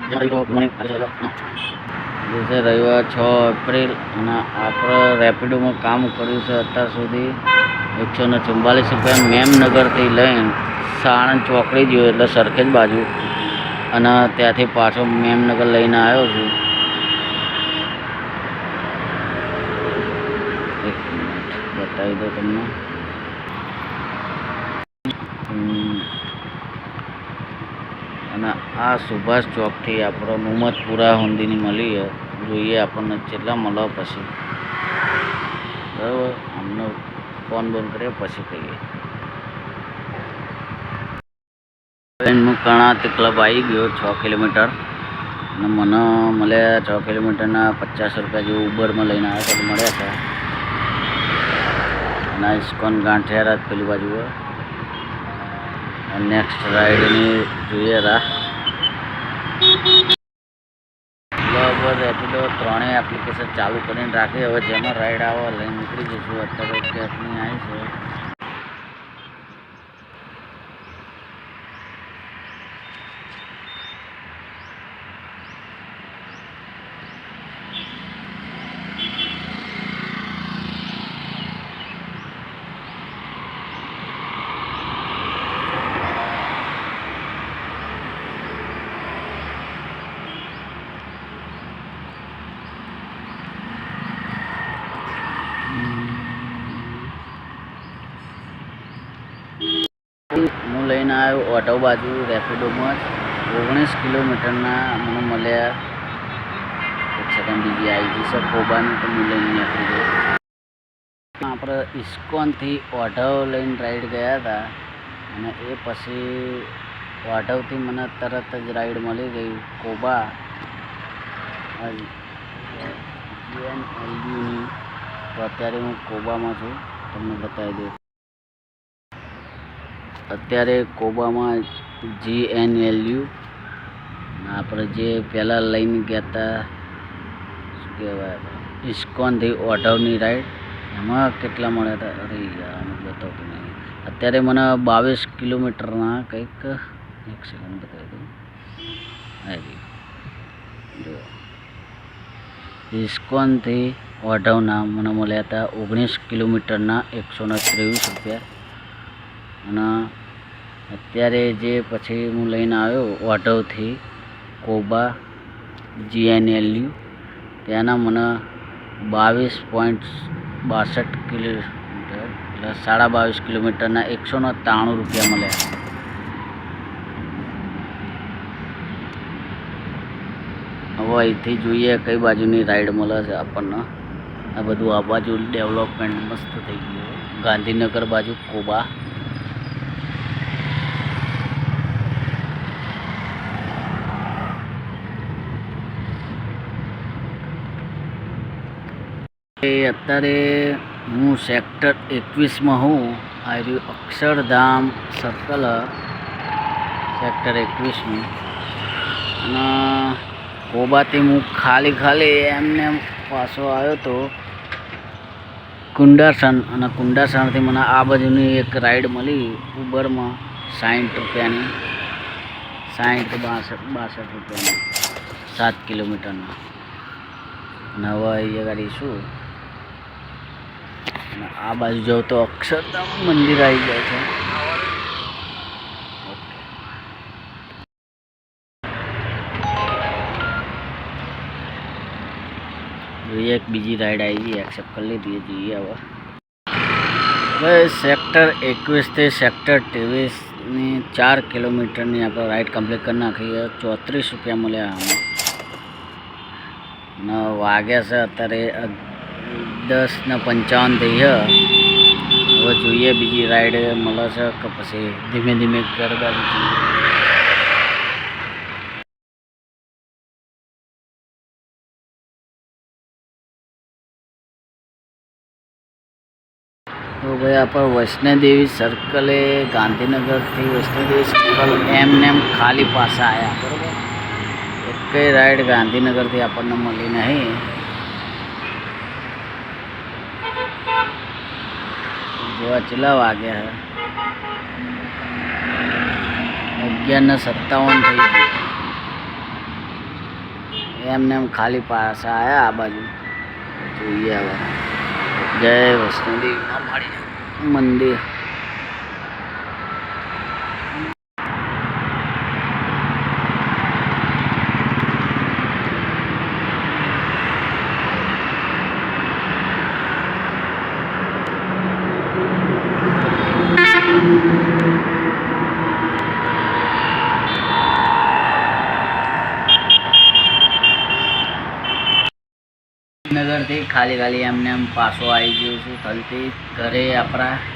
जैसे रविवार 6 एप्रिल અને આપણે રેપિડોમાં કામ કર્યું છે અત્યાર સુધી 144 રૂપિયા મેમનગરથી લઈને સાણંદ ચોકડી ગયો એટલે સરખેજ બાજુ અને ત્યાંથી પાછો મેમનગર લઈને આવ્યો છું. એક મિનિટ બતાવી દો તમને. અને આ સુભાષ ચોકથી આપણો મુહમ્મદપુરા સુધીની મળી જોઈએ આપણને કેટલા મળે પછી. બરાબર, અમને ફોન બંધ કરીએ પછી કહીએ. હું કર્ણાવતી ક્લબ આવી ગયો 6 કિલોમીટર અને મને મળ્યા 6 કિલોમીટરના 50 રૂપિયા જેવું ઉબરમાં લઈને આવ્યા તો મળ્યા હતા. અને ઇસ્કોન ગાંઠિયારાજ પેલી બાજુ નેક્સ્ટ રાઈડની જોઈએ રાહ. બરાબર, રેપિડો ત્રણેય એપ્લિકેશન ચાલુ કરીને રાખી. હવે જેમાં રાઈડ આવે લઈને નીકળી જઈશું. અત્યારે કેબની આવી છે. હું લઈને આવ્યો ઓટો બાજુ રેપિડોમાં જ 19 કિલોમીટરના મને મળ્યા. એક સેકન્ડ બીજી આવી ગઈ છે કોબાની તો હું લઈને નીકળી ગયો. આપણે ઇસ્કોનથી ઓઢવ લઈને રાઈડ ગયા હતા અને એ પછી ઓઢવથી મને તરત જ રાઈડ મળી ગઈ કોબા GNLUની. તો અત્યારે હું કોબામાં છું, તમને બતાવી દઉં. અત્યારે કોબામાં GNLU આપણે જે પહેલાં લઈને ગયા હતા શું કહેવાય ઇસ્કોનથી ઓઢવની રાઈડ, એમાં કેટલા મળ્યા હતા. અરે યાર મને બતાવતું નહીં. અત્યારે મને 22 કિલોમીટરના કંઈક એક સેકન્ડ બતાવી દઉં. જો ઇસ્કોનથી ઓઢવના મને મળ્યા હતા 19 કિલોમીટરના 123 રૂપિયા. અને અત્યારે જે પછી હું લઈને આવ્યો ઓઢવથી કોબા GNLU, ત્યાંના મને 22.62 કિલોમીટર એટલે 22.5 કિલોમીટરના 193 રૂપિયા મળ્યા. હવે અહીંથી જોઈએ કઈ બાજુની રાઈડ મળે છે આપણને. આ બધું આ બાજુ ડેવલપમેન્ટ મસ્ત થઈ ગયું. ગાંધીનગર બાજુ કોબા. અત્યારે હું સેક્ટર 21માં હું. આ રહ્યું અક્ષરધામ સર્કલ સેક્ટર 21નું. અને કોબાથી હું ખાલી એમને પાછો આવ્યો તો કુંડાસણ. અને કુંડાસણથી મને આ બાજુની એક રાઈડ મળી ઉબરમાં 60 રૂપિયાની, 62 રૂપિયાની 7 કિલોમીટરના. અને હવે અહીંયા ગાડી શું અને આ બાજુ જાઉં તો અક્ષરધામ મંદિર આવી જાય છે. જોઈએ એક બીજી રાઈડ આવી ગઈ, એક્સેપ્ટ કરી લીધી. જોઈએ હવે સેક્ટર 21થી સેક્ટર 23ની 4 કિલોમીટરની આપણે રાઈડ કમ્પ્લીટ કરી નાખી. 34 રૂપિયા મળ્યા. અને વાગ્યા છે અત્યારે 10:55 થઈ છે. હવે જોઈએ બીજી રાઈડ મળે છે કે પછી ધીમે ધીમે ઘર બાજુ જઈએ. તો ભાઈ આપણે વૈષ્ણોદેવી સર્કલે ગાંધીનગરથી વૈષ્ણોદેવી સર્કલ એમને ખાલી પાછા આવ્યા. બરાબર, એક રાઈડ ગાંધીનગરથી આપણને મળી નહીં. જોવા ચેટલા વાગ્યા છે 11:57 થઈ ગયું. એમને એમ ખાલી પાછા આવ્યા આ બાજુ. જોઈએ હવે. જય વૈષ્ણોદેવી મંદિર. નગરથી ખાલી એમને એમ પાછો આવી ગયો છું થલથી ઘરે આપણા.